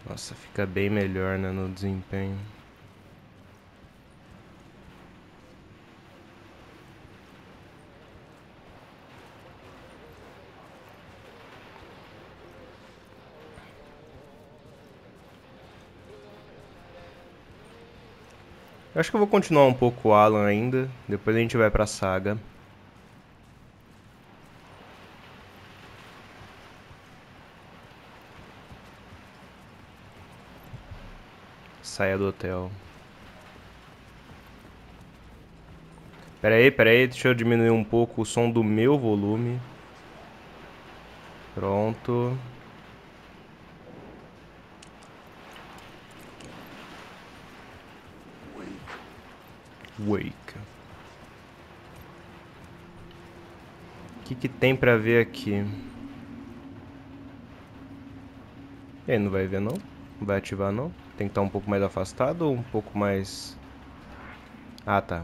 Nossa, fica bem melhor, né, no desempenho. Eu acho que eu vou continuar um pouco o Alan ainda. Depois a gente vai pra saga. Saia do hotel. Pera aí, deixa eu diminuir um pouco o som do meu volume. Pronto. Wake. O que que tem pra ver aqui? Ele não vai ver não? Não vai ativar não? Tem que estar um pouco mais afastado ou um pouco mais... Ah, tá.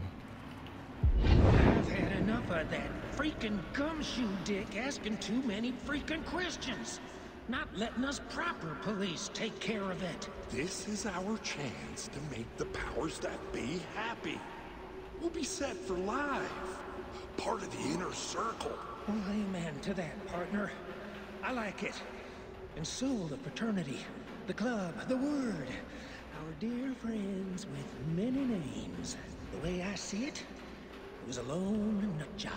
I've had enough of that freaking gumshoe dick asking too many freaking questions. Not letting us proper police take care of it. This is our chance to make the powers that be happy. We'll be set for life. Part of the inner circle. Well, amen to that, partner. I like it. And so the fraternity, the club, the word. Our dear friends with many names. The way I see it, it was a lone nut job.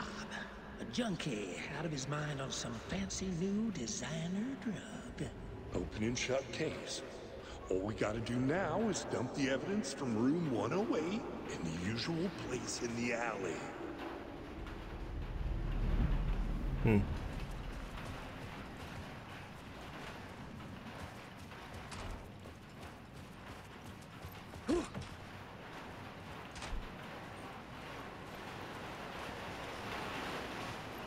A junkie out of his mind on some fancy new designer drug. Open and shut case. All we gotta do now is dump the evidence from room 108 in the usual place in the alley.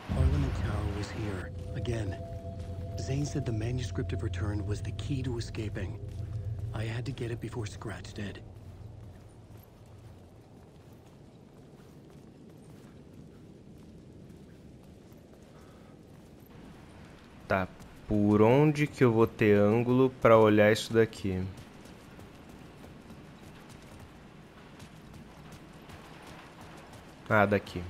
Parliament Tower was here, again. Zane said the manuscript of return was the key to escaping. I had to get it before Scratch did. Tá. Por onde que eu vou ter ângulo pra olhar isso daqui? Ah, daqui.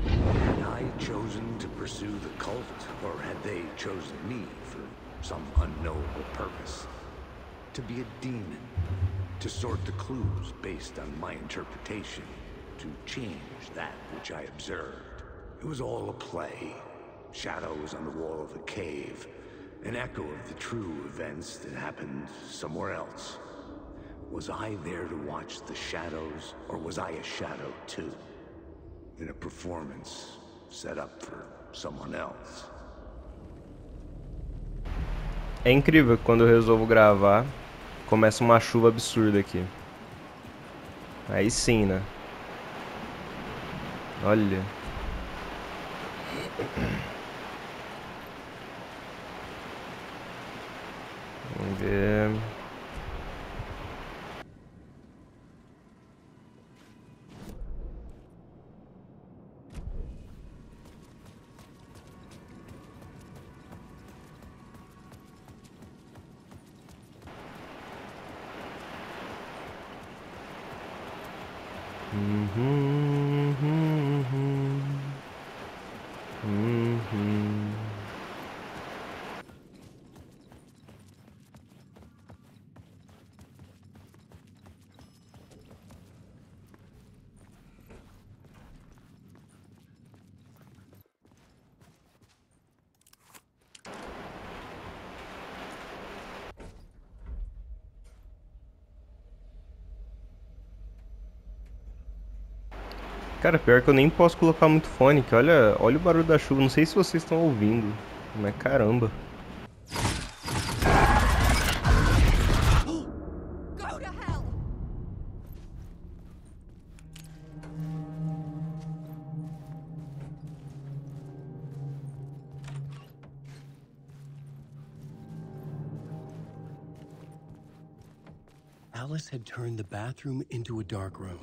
Had I chosen to pursue the cult, or had they chosen me for some unknowable purpose? To be a demon, to sort the clues based on my interpretation, to change that which I observed. It was all a play. Shadows on the wall of the cave, an echo of the true events that happened somewhere else. Was I there to watch the shadows, or was I a shadow too? In a performance set up for someone else. É incrível que quando eu resolvo gravar, começa uma chuva absurda aqui. Aí sim, né? Olha. Vamos ver. Cara, pior que eu nem posso colocar muito fone, que olha o barulho da chuva. Não sei se vocês estão ouvindo, mas caramba. Go to hell! Alice had turned the bathroom into a dark room.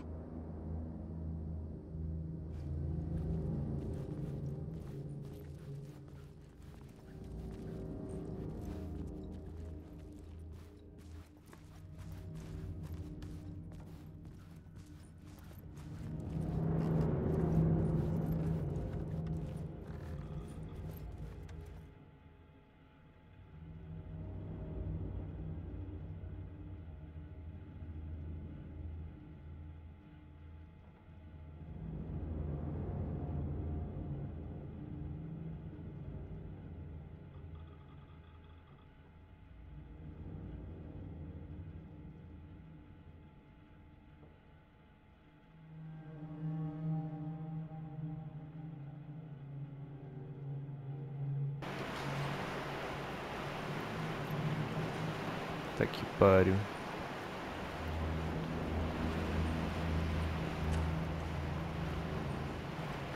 Tá que pariu.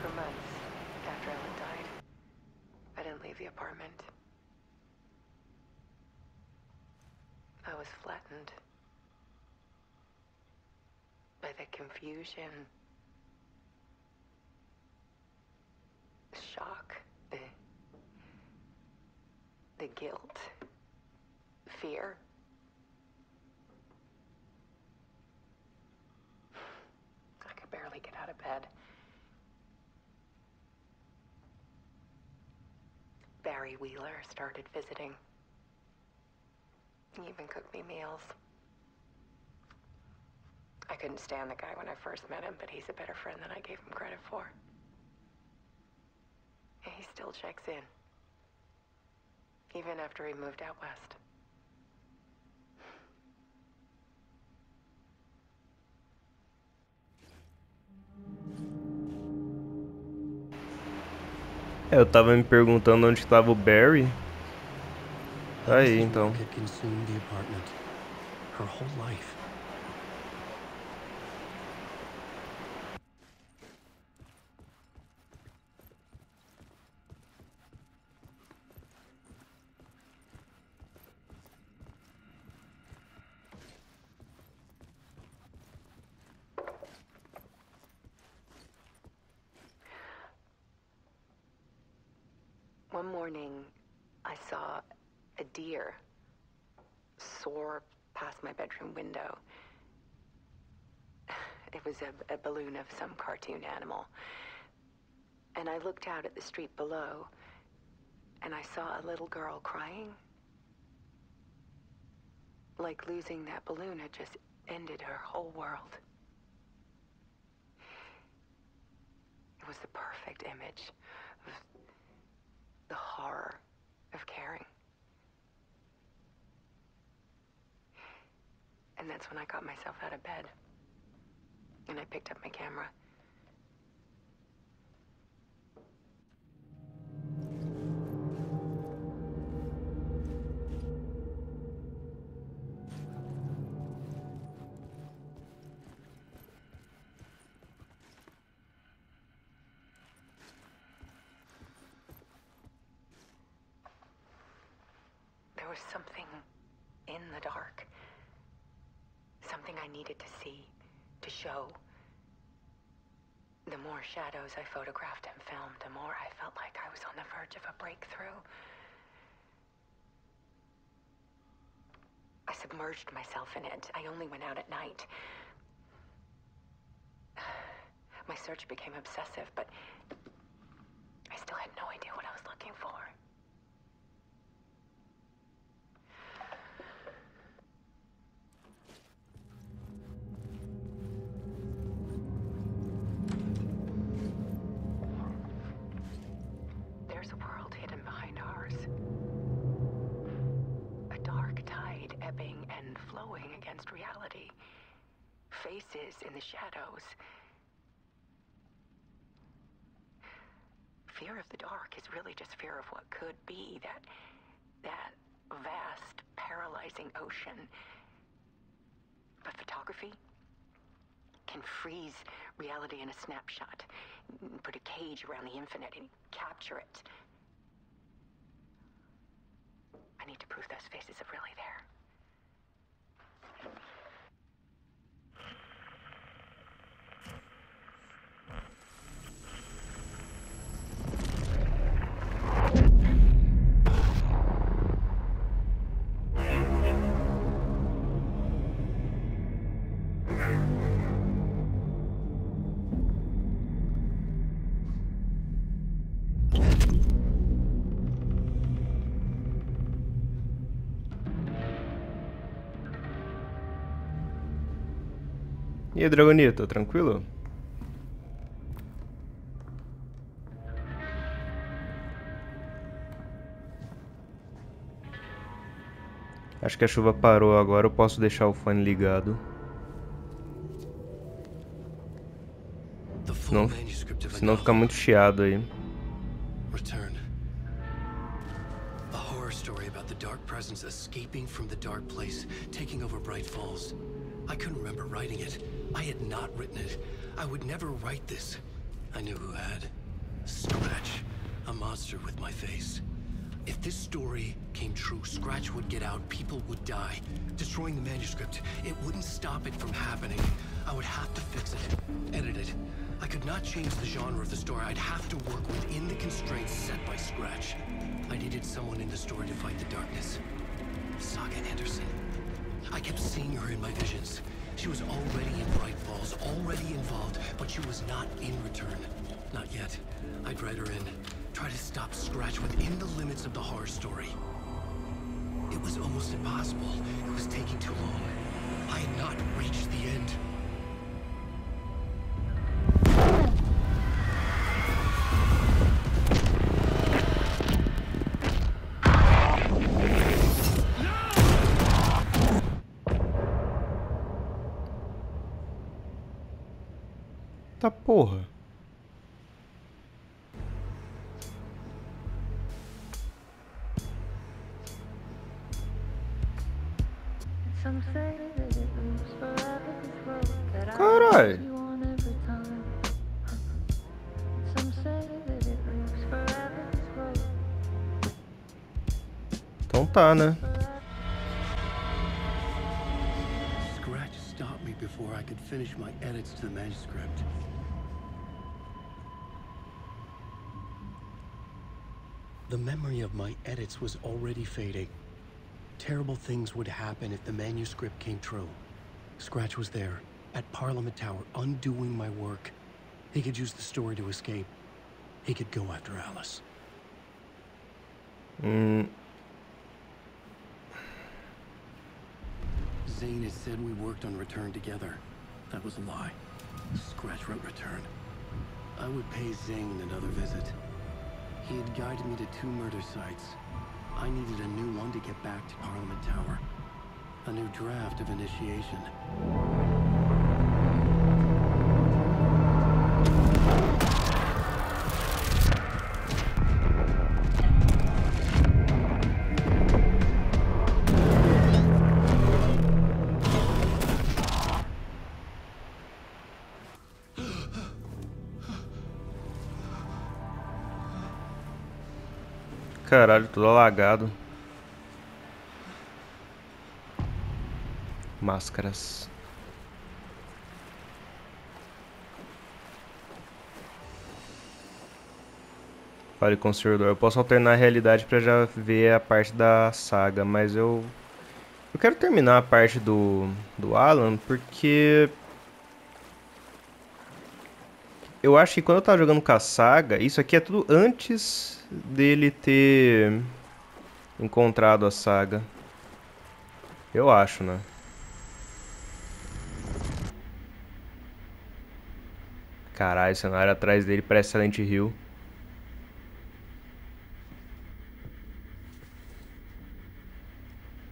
For months after Ellen died, I didn't leave the apartment. I was flattened by the confusion, shock, the guilt, fear. I could barely get out of bed. Barry Wheeler started visiting. He even cooked me meals. I couldn't stand the guy when I first met him, but he's a better friend than I gave him credit for. And he still checks in, even after he moved out west. Eu tava me perguntando onde estava o Barry. Tá aí, então. Rocket consumed the apartment. Her whole life. One morning, I saw a deer soar past my bedroom window. It was a balloon of some cartoon animal. And I looked out at the street below, and I saw a little girl crying. Like losing that balloon had just ended her whole world. It was the perfect image of the horror of caring. And that's when I got myself out of bed. And I picked up my camera. There was something in the dark. Something I needed to see, to show. The more shadows I photographed and filmed, the more I felt like I was on the verge of a breakthrough. I submerged myself in it. I only went out at night. My search became obsessive, but I still had no idea what I was looking for. There's a world hidden behind ours. A dark tide ebbing and flowing against reality. Faces in the shadows. Fear of the dark is really just fear of what could be, that vast, paralyzing ocean. But photography can freeze reality in a snapshot, put a cage around the infinite and capture it. I need to prove those faces are really there. E aí, Dragonito, tranquilo? Acho que a chuva parou agora, eu posso deixar o fone ligado. Senão fica muito chiado aí. Return. A horror story story about the Dark Presence escaping from the Dark Place, taking over Bright Falls. I couldn't remember writing it. I had not written it. I would never write this. I knew who had. Scratch. A monster with my face. If this story came true, Scratch would get out, people would die. Destroying the manuscript, it wouldn't stop it from happening. I would have to fix it, edit it. I could not change the genre of the story. I'd have to work within the constraints set by Scratch. I needed someone in the story to fight the darkness. Saga Anderson. I kept seeing her in my visions. She was already in Bright Falls, already involved, but she was not in Return. Not yet. I'd write her in. Try to stop Scratch within the limits of the horror story. It was almost impossible. It was taking too long. I had not reached the end. Tá porra. Caralho. Então tá, né? Scratch stopped me before I could finish my edits to the manuscript. The memory of my edits was already fading. Terrible things would happen if the manuscript came true. Scratch was there, at Parliament Tower, undoing my work. He could use the story to escape. He could go after Alice. Zane had said we worked on Return together. That was a lie. Scratch wrote Return. I would pay Zane another visit. He had guided me to 2 murder sites. I needed a new one to get back to Parliament Tower. A new draft of initiation. Caralho, tudo alagado. Máscaras. Fale com o servidor. Eu posso alternar a realidade pra já ver a parte da saga, mas eu quero terminar a parte do Alan, porque eu acho que quando eu tava jogando com a saga, isso aqui é tudo antes dele ter encontrado a saga. Eu acho, né? Caralho, o cenário atrás dele parece Silent Hill.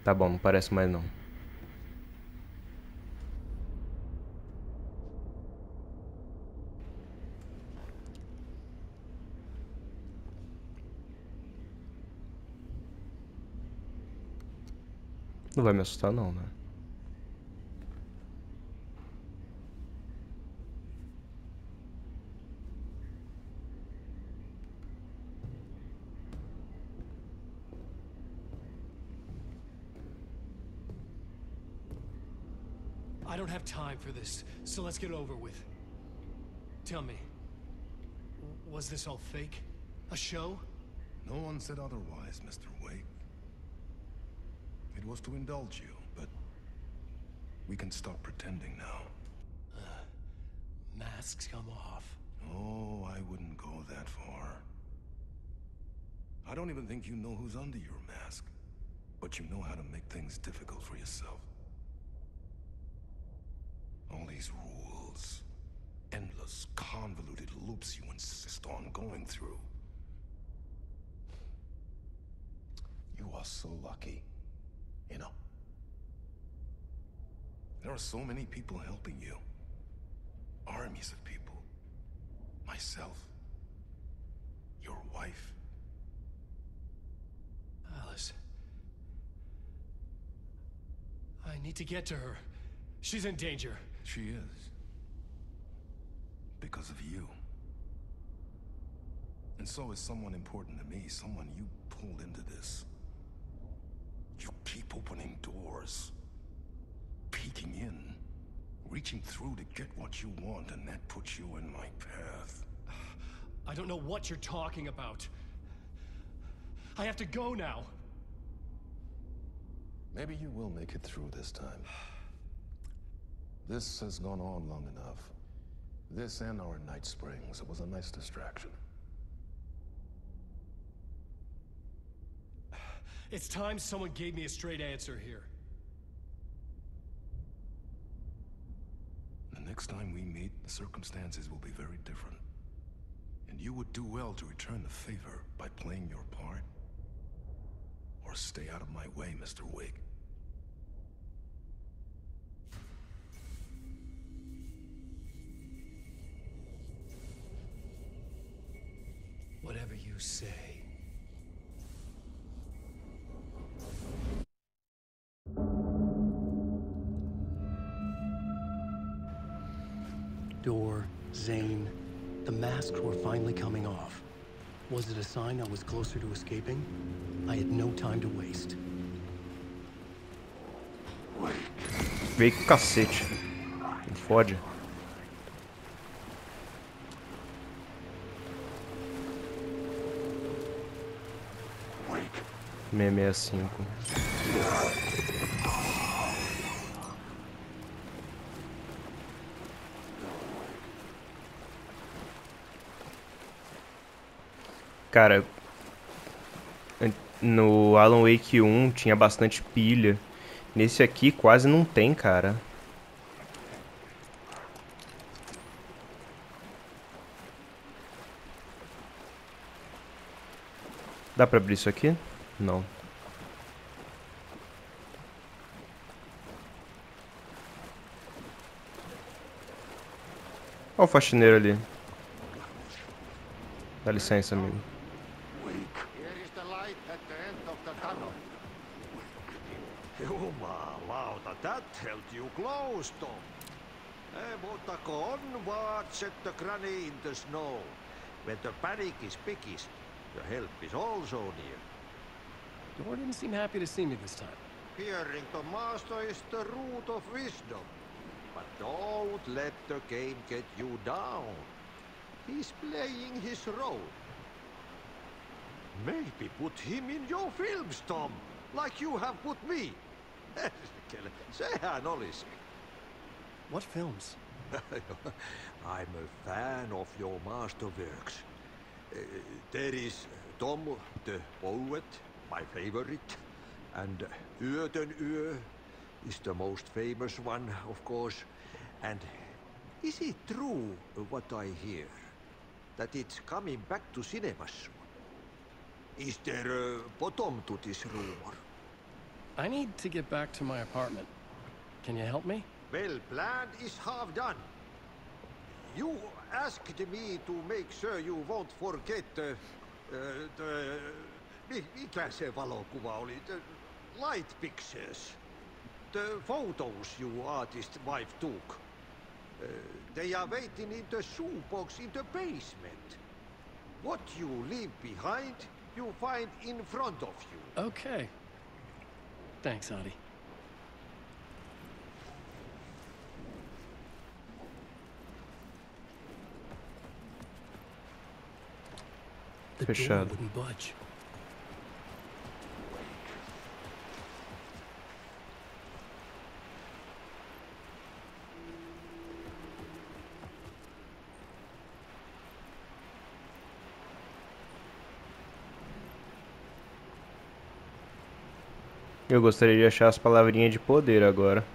Tá bom, não parece mais não. Não vai me assustar não, né? I don't have time for this, so let's get over with. Tell me, was this all fake? A show? No one said otherwise, Mr. Wake. It was to indulge you, but we can stop pretending now. Masks come off. Oh, I wouldn't go that far. I don't even think you know who's under your mask, but you know how to make things difficult for yourself. All these rules, endless, convoluted loops you insist on going through. You are so lucky, you know. There are so many people helping you. Armies of people. Myself. Your wife. Alice, need to get to her. She's in danger. She is. Because of you. And so is someone important to me, someone you pulled into this. You keep opening doors, peeking in, reaching through to get what you want, and that puts you in my path. I don't know what you're talking about. I have to go now. Maybe you will make it through this time. This has gone on long enough. This and our night springs. It was a nice distraction. It's time someone gave me a straight answer here. The next time we meet, the circumstances will be very different. And you would do well to return the favor by playing your part. Or stay out of my way, Mr. Wake. Whatever you say. Door, Zane, the masks were finally coming off. Was it a sign I was closer to escaping? I had no time to waste. Veio com cacete. Não fode. Meia 65. Cara, no Alan Wake 1 tinha bastante pilha. Nesse aqui quase não tem, cara. Dá pra abrir isso aqui? Não. Olha o faxineiro ali. Dá licença, amigo. Here is the light at the end of the tunnel. Jumalauta, that held you close, Tom. Mutta on watch at the granny in the snow. When the panic is biggest, the help is also near. Door didn't seem happy to see me this time. Hearing the master is the root of wisdom. But don't let the game get you down. He's playing his role. Maybe put him in your films, Tom, like you have put me. Sehän olisi. What films? I'm a fan of your masterworks. There is Tom the Poet, my favorite, and Yöten Yö is the most famous one, of course. And is it true what I hear? That it's coming back to cinemas soon? Is there a bottom to this rumor? I need to get back to my apartment. Can you help me? Well, plan is half done. You asked me to make sure you won't forget mikä se valokuva oli? The light pictures. The photos your artist wife took. They are waiting in the shoebox in the basement. What you leave behind, you find in front of you. Okay. Thanks, Adi. The door Fechado. wouldn't budge. Eu gostaria de achar as palavrinhas de poder agora.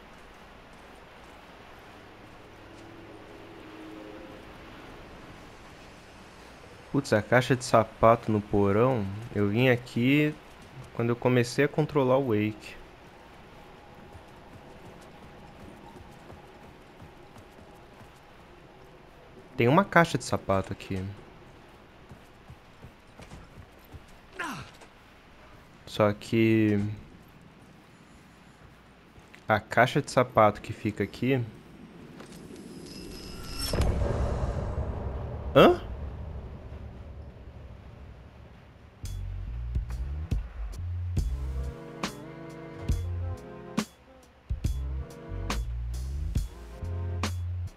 Putz, a caixa de sapato no porão. Eu vim aqui quando eu comecei a controlar o Wake. Tem uma caixa de sapato aqui. Só que A caixa de sapato que fica aqui... Hã?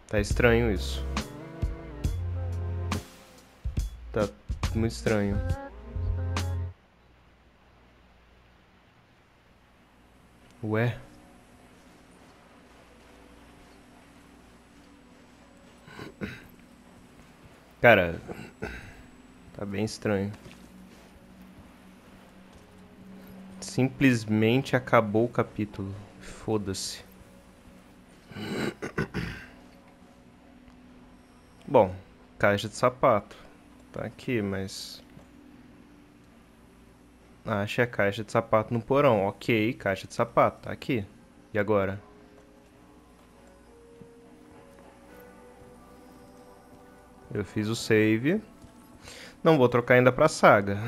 Tá estranho isso. Tá muito estranho. Ué? Cara, tá bem estranho. Simplesmente acabou o capítulo. Foda-se. Bom, caixa de sapato. Tá aqui, mas... Achei a caixa de sapato no porão. Ok, caixa de sapato. Tá aqui. E agora? Eu fiz o save. Não vou trocar ainda pra saga.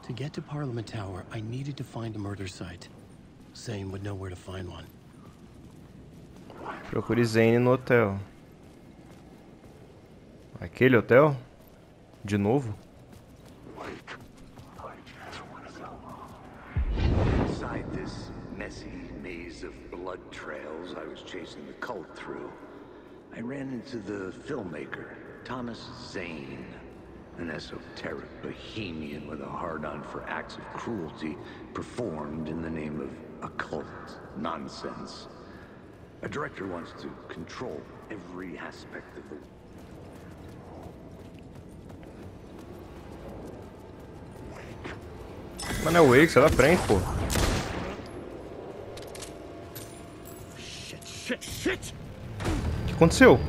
To get to Parliament Tower, I needed to find a murder site. Zane would know where to find one. Procure Zane no hotel. Aquele hotel? De novo? Inside this messy maze of blood trails I was chasing the cult through, I ran into the filmmaker, Thomas Zane. An esoteric bohemian with a hard-on for acts of cruelty performed in the name of occult nonsense. A director wants to control every aspect of the... Mas não é o Wake, sai da frente, pô. Shit! O que aconteceu?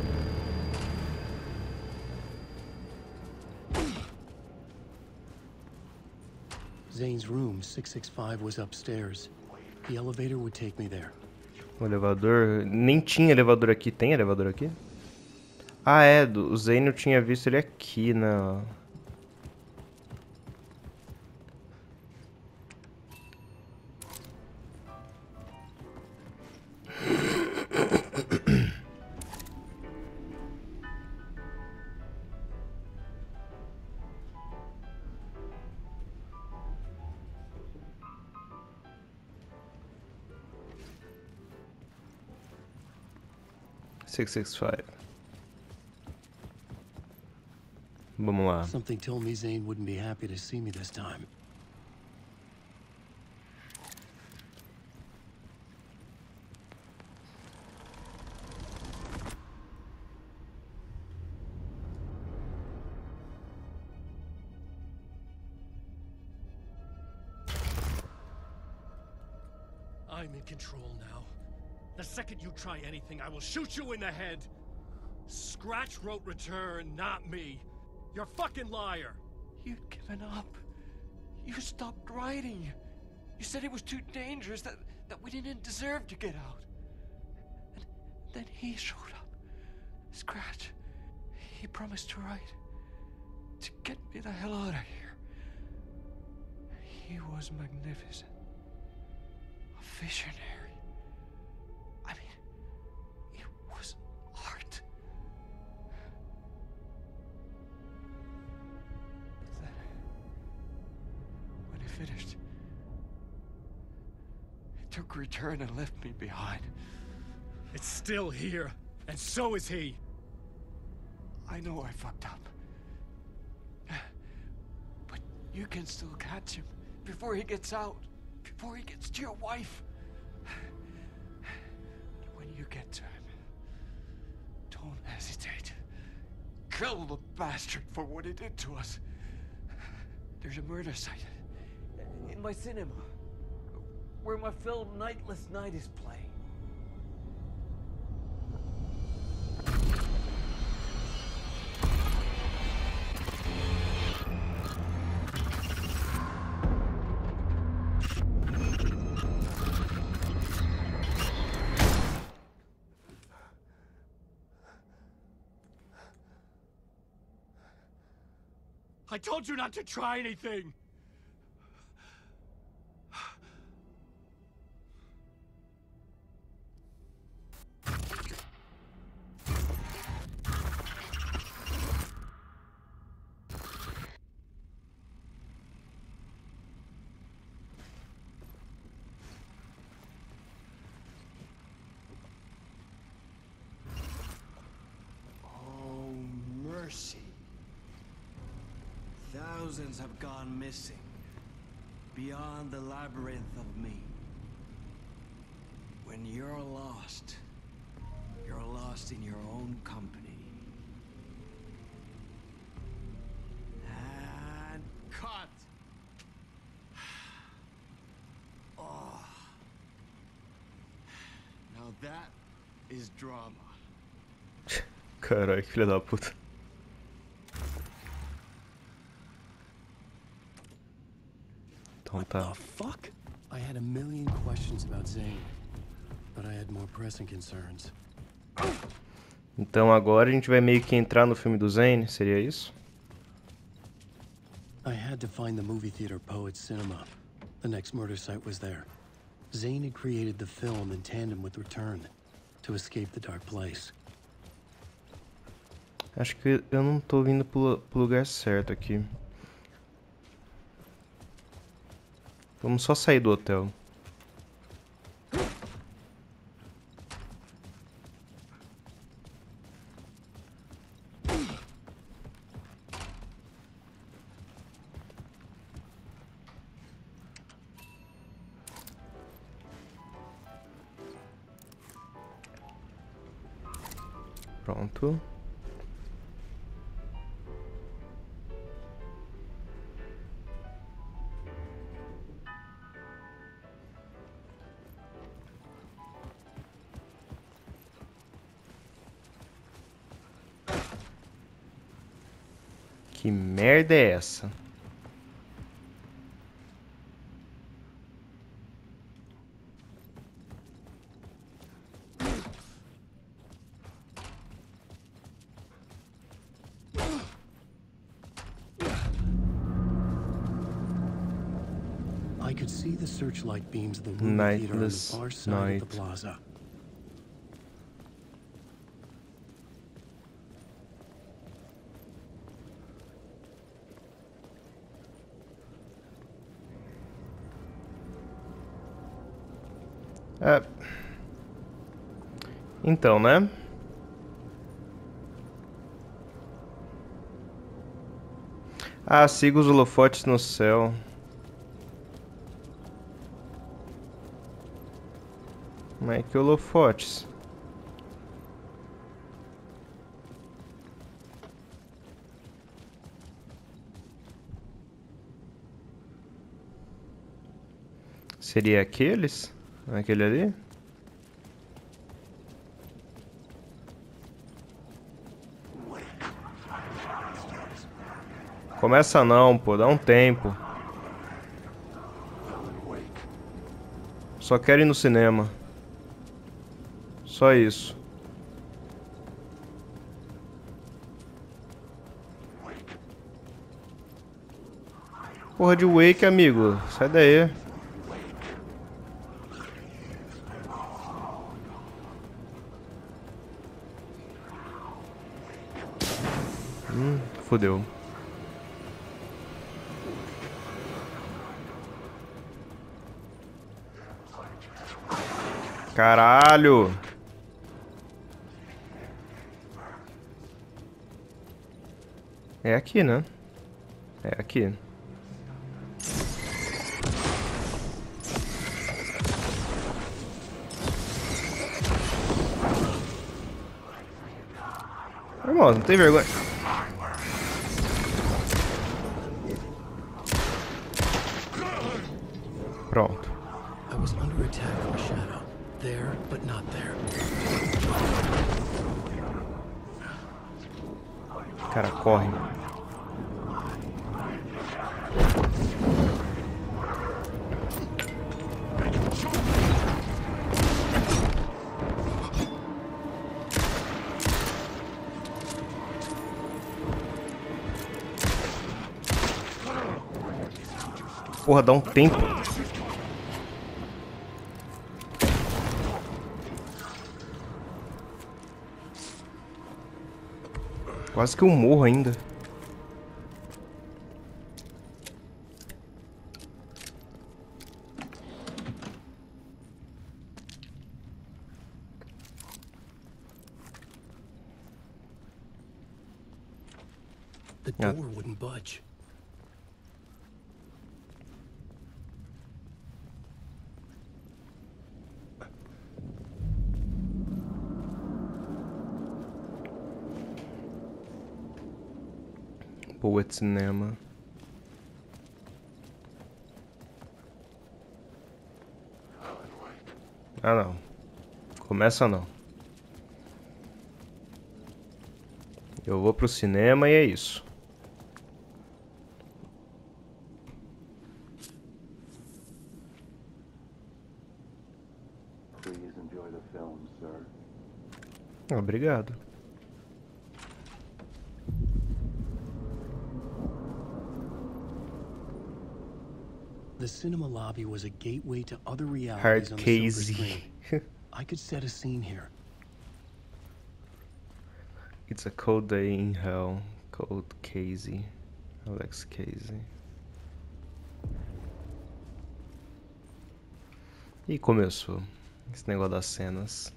Zane's room, 665, was upstairs. The elevator would take me there. O elevador... Nem tinha elevador aqui. Tem elevador aqui? Ah, é. O Zane eu tinha visto ele aqui, né? Vamos lá. Something told me Zane wouldn't be happy to see me this time. I'm in control now. The second you try anything, I will shoot you in the head. Scratch wrote return, not me. You're a fucking liar. You'd given up. You stopped writing. You said it was too dangerous, that we didn't deserve to get out. And then he showed up. Scratch. He promised to write. To get me the hell out of here. He was magnificent. A visionary. I mean, it was art. But then, when he finished, he took return and left me behind. It's still here, and so is he. I know I fucked up. But you can still catch him before he gets out. Before he gets to your wife. When you get to him, don't hesitate. Kill the bastard for what he did to us. There's a murder site in my cinema where my film Nightless Night is playing. I told you not to try anything. Mercy. Thousands have gone missing. Beyond the labyrinth of me. When you're lost in your own company. And cut! Oh. Now that is drama. Caralho, que filha da puta. What the fuck? I had a million questions about Zane, but I had more pressing concerns. Então agora a gente vai meio que entrar no filme do Zane, seria isso? I had to find the movie theater Poets Cinema. The next murder site was there. Zane had created the film in tandem with Return to escape the dark place. Acho que eu não tô vindo pro lugar certo aqui. Vamos só sair do hotel. Pronto. Que merda é essa? I could see the searchlight beams of the movie theater on the Nightless far side night. of the plaza. É. Então, né? Ah, siga os holofotes no céu. Mas que holofotes? Seria aqueles? Aquele ali? Começa não, pô, dá um tempo. Só quero ir no cinema. Só isso. Porra de Wake, amigo. Sai daí. Fodeu. Caralho! É aqui, né? É aqui. Irmão, não tem vergonha. Pronto. I was under attack from a shadow. There, but not there. Cara, corre. Porra, dá um tempo. Quase que eu morro ainda. The door wouldn't budge. Boa de cinema. Ah, não. Começa não. Eu vou pro cinema e é isso. Obrigado. The cinema lobby was a gateway to other realities Hard on the silver Casey. screen. I could set a scene here. It's a cold day in hell. Cold Casey. Alex Casey. E começou esse negócio das cenas.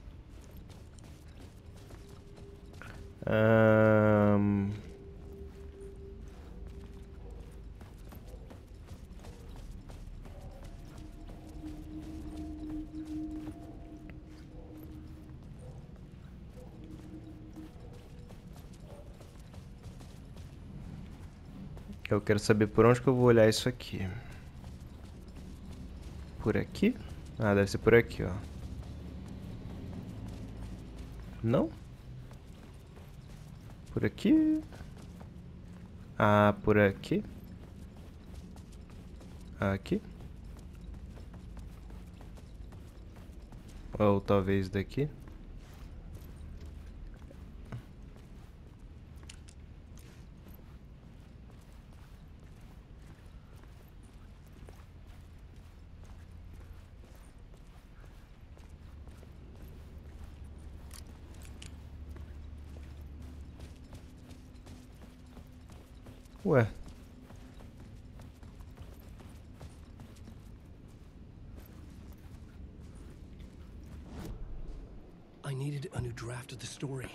Eu quero saber por onde que eu vou olhar isso aqui. Por aqui? Ah, deve ser por aqui, ó. Não? Por aqui? Ah, por aqui? Aqui? Ou talvez daqui? Ué. I needed a new draft of the story.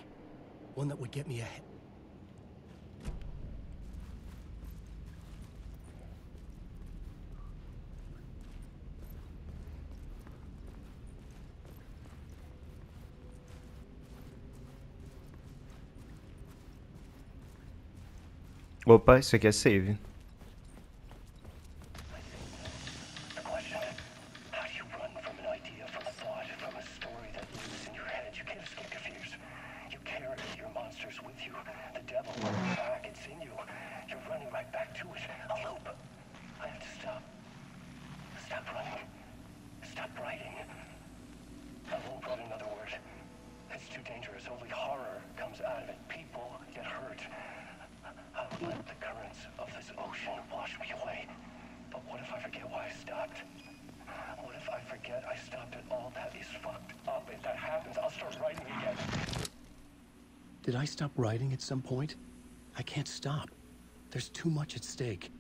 One that would get me ahead. Opa, isso aqui é save. Did I stop writing at some point? I can't stop. There's too much at stake.